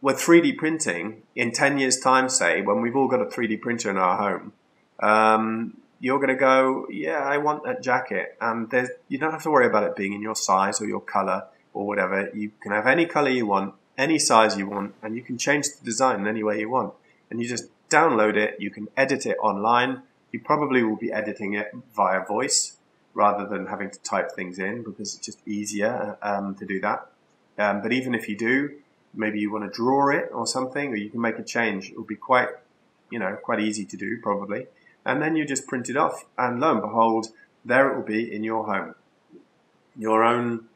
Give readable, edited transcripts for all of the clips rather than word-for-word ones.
with 3D printing, in 10 years' time, say, when we've all got a 3D printer in our home, you're going to go, yeah, I want that jacket. And you don't have to worry about it being in your size or your color or whatever. You can have any color you want, any size you want, and you can change the design in any way you want. And you just download it. You can edit it online. You probably will be editing it via voice rather than having to type things in, because it's just easier to do that. But even if you do, maybe you want to draw it or something, or you can make a change. It will be quite easy to do, probably. And then you just print it off, and lo and behold, there it will be in your home, your own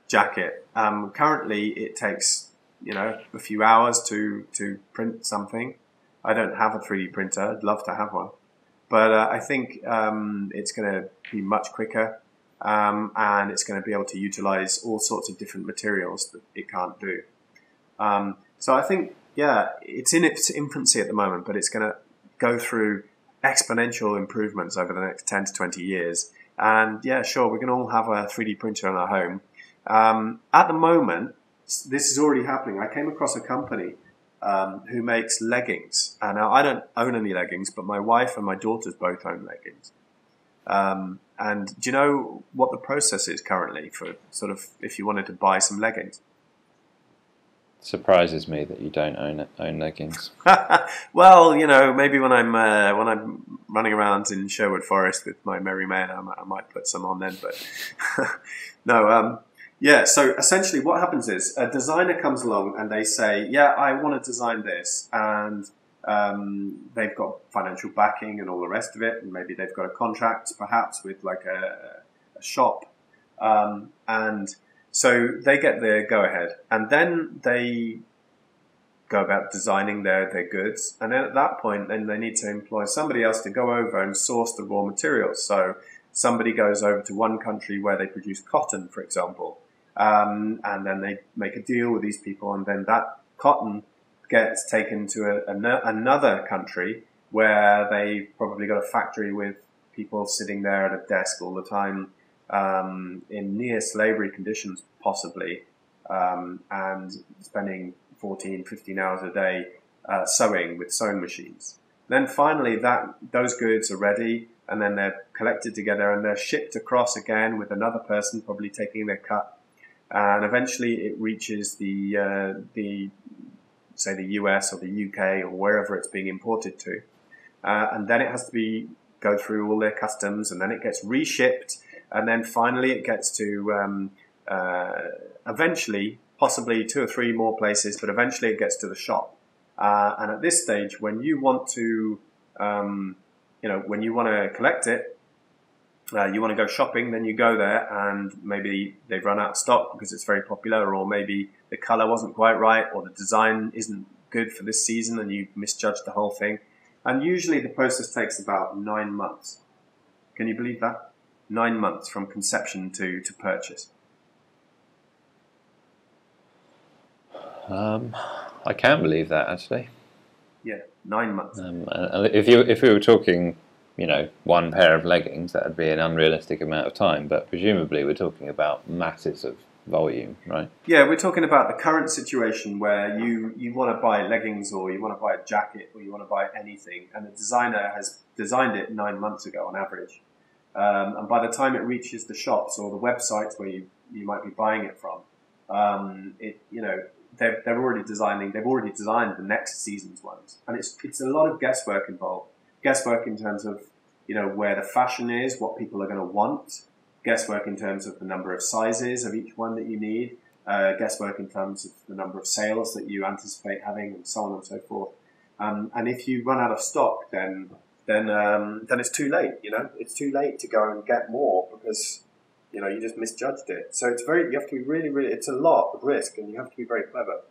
jacket. Currently, it takes a few hours to print something. I don't have a 3D printer. I'd love to have one, but I think it's going to be much quicker, and it's going to be able to utilize all sorts of different materials that it can't do. So I think, it's in its infancy at the moment, but it's going to go through exponential improvements over the next 10 to 20 years. And yeah, sure, we can all have a 3D printer in our home. At the moment, this is already happening. I came across a company who makes leggings. And now I don't own any leggings, but my wife and my daughters both own leggings. And do you know what the process is currently for sort of if you wanted to buy some leggings? Surprises me that you don't own leggings. Well, maybe when I'm running around in Sherwood Forest with my merry men, I might put some on then. But no, So essentially, what happens is a designer comes along and they say, "Yeah, I want to design this," and they've got financial backing and all the rest of it, and maybe they've got a contract, perhaps with like a shop, and so they get the go-ahead, and then they go about designing their goods. And then at that point, then they need to employ somebody else to go over and source the raw materials. So somebody goes over to one country where they produce cotton, for example, and then they make a deal with these people, and then that cotton gets taken to another country where they've probably got a factory with people sitting there at a desk all the time, in near slavery conditions, possibly, and spending 14, 15 hours a day sewing with sewing machines. Then finally those goods are ready, and then they're collected together and they're shipped across again with another person probably taking their cut. And eventually it reaches say the US or the UK or wherever it's being imported to. And then it has to go through all their customs, and then it gets reshipped. And then finally it gets to, eventually, possibly 2 or 3 more places, but eventually it gets to the shop. And at this stage, when you want to, when you want to collect it, you want to go shopping, then you go there and maybe they've run out of stock because it's very popular, or maybe the color wasn't quite right, or the design isn't good for this season and you misjudged the whole thing. And usually the process takes about 9 months. Can you believe that? 9 months from conception to purchase. I can believe that, actually. Yeah, 9 months. If we were talking, one pair of leggings, that would be an unrealistic amount of time. But presumably, we're talking about masses of volume, right? Yeah, we're talking about the current situation where you want to buy leggings, or you want to buy a jacket, or you want to buy anything, and the designer has designed it 9 months ago on average. And by the time it reaches the shops or the websites where you might be buying it from, they've already designed the next season's ones, and it's a lot of guesswork involved. Guesswork in terms of where the fashion is, what people are going to want. Guesswork in terms of the number of sizes of each one that you need. Guesswork in terms of the number of sales that you anticipate having, and so on and so forth. And if you run out of stock, then it's too late. It's too late to go and get more because you just misjudged it. So you have to be really, really. It's a lot of risk, and you have to be very clever.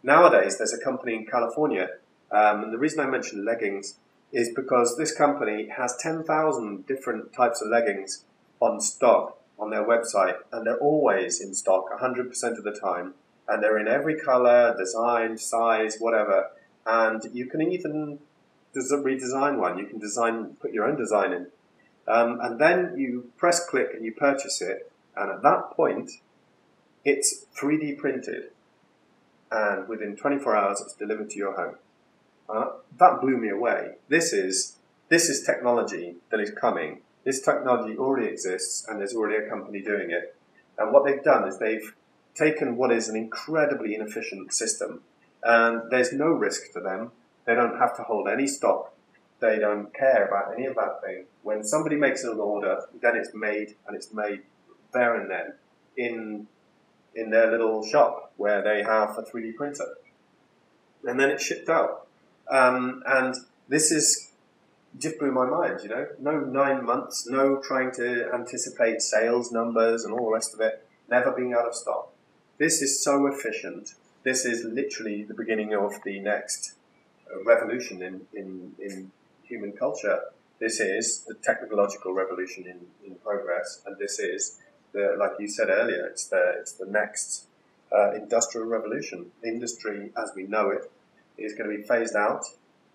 Nowadays, there's a company in California, and the reason I mentioned leggings is because this company has 10,000 different types of leggings on stock on their website, and they're always in stock 100% of the time, and they're in every color, design, size, whatever. And you can even redesign one. You can put your own design in, and then you press click and you purchase it, and at that point, it's 3D printed. and within 24 hours it's delivered to your home. That blew me away. This is technology that is coming. This technology already exists, and there's already a company doing it. And what they've done is they've taken what is an incredibly inefficient system, and there's no risk to them. They don't have to hold any stock. They don't care about any of that thing. When somebody makes an order, then it's made, and it's made there and then in their little shop where they have a 3D printer. And then it's shipped out. And this is just blew my mind, No 9 months, no trying to anticipate sales numbers and all the rest of it, never being out of stock. This is so efficient. This is literally the beginning of the next revolution in human culture. This is the technological revolution in progress, and this is like you said earlier, it's the next industrial revolution. Industry as we know it is going to be phased out.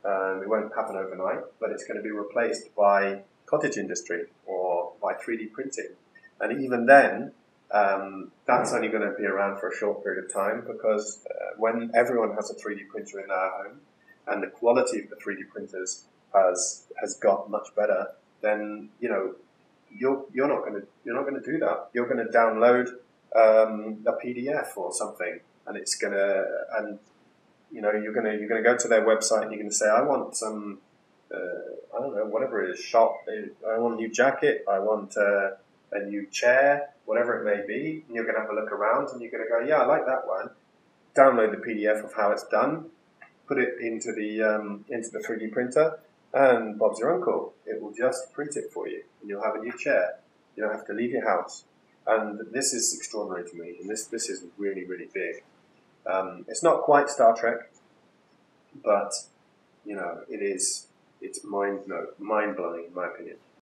It won't happen overnight, but it's going to be replaced by cottage industry or by 3D printing. And even then, that's only going to be around for a short period of time, because when everyone has a 3D printer in their home and the quality of the 3D printers has got much better, then you're not going to do that. You're going to download a PDF or something, and it's going to you're going to go to their website and you're going to say, I want some I don't know, whatever it is, shop. I want a new jacket. I want a new chair, whatever it may be. And you're going to have a look around and you're going to go, yeah, I like that one. Download the PDF of how it's done, put it into the 3D printer, and Bob's your uncle. It will just print it for you, and you'll have a new chair. You don't have to leave your house. And this is extraordinary to me, and this is really, really big. It's not quite Star Trek, but it's mind blowing in my opinion.